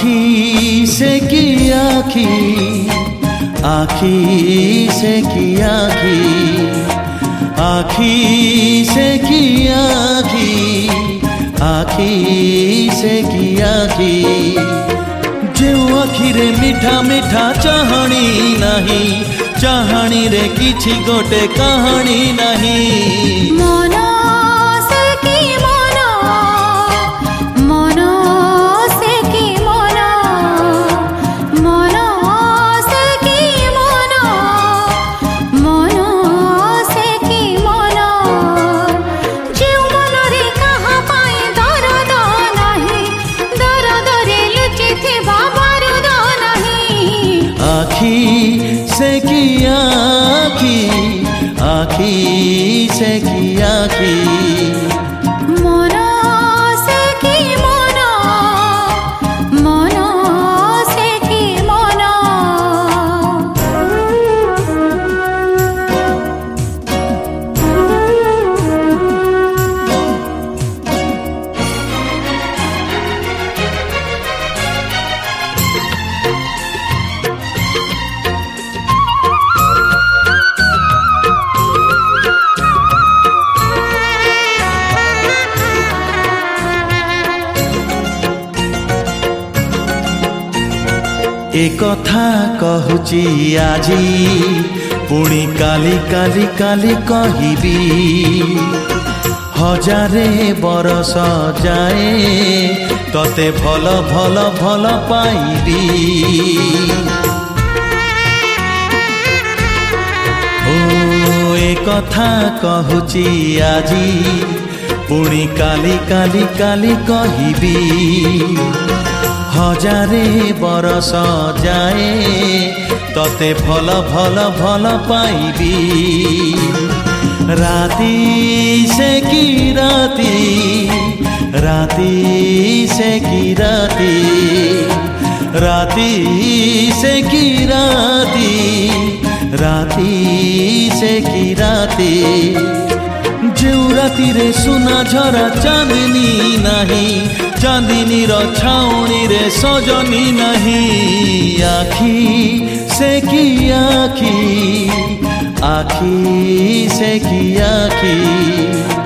आखी से की आखी, आखी से की आखी, आखी से की आखी, आखी से की आखी। जो आखिरे मिठा मिठा चाहाणी नाही, चाहाणी रे किछि गोटे कहानी नाही। आखी से की आखी, आखी से की आखी। ए कथा कहूची आजी, पुणी काली काली काली कहिबी। हजारे बरस जाए तते भल भल भल पाइबी। ओ ए कथा कहूची आजी, पुणी काली काली काली कहिबी। हजारे बरस जाए तते भल भल भल पाइबी। राती से की राती, राती से की राती, राती से की राती, राती से की राती। जो राती रे सुना झरा चांदनी नहीं, चांदनी रो छाउनी रे सजनी नहीं। आखी से की आखी, आखी से की आखी।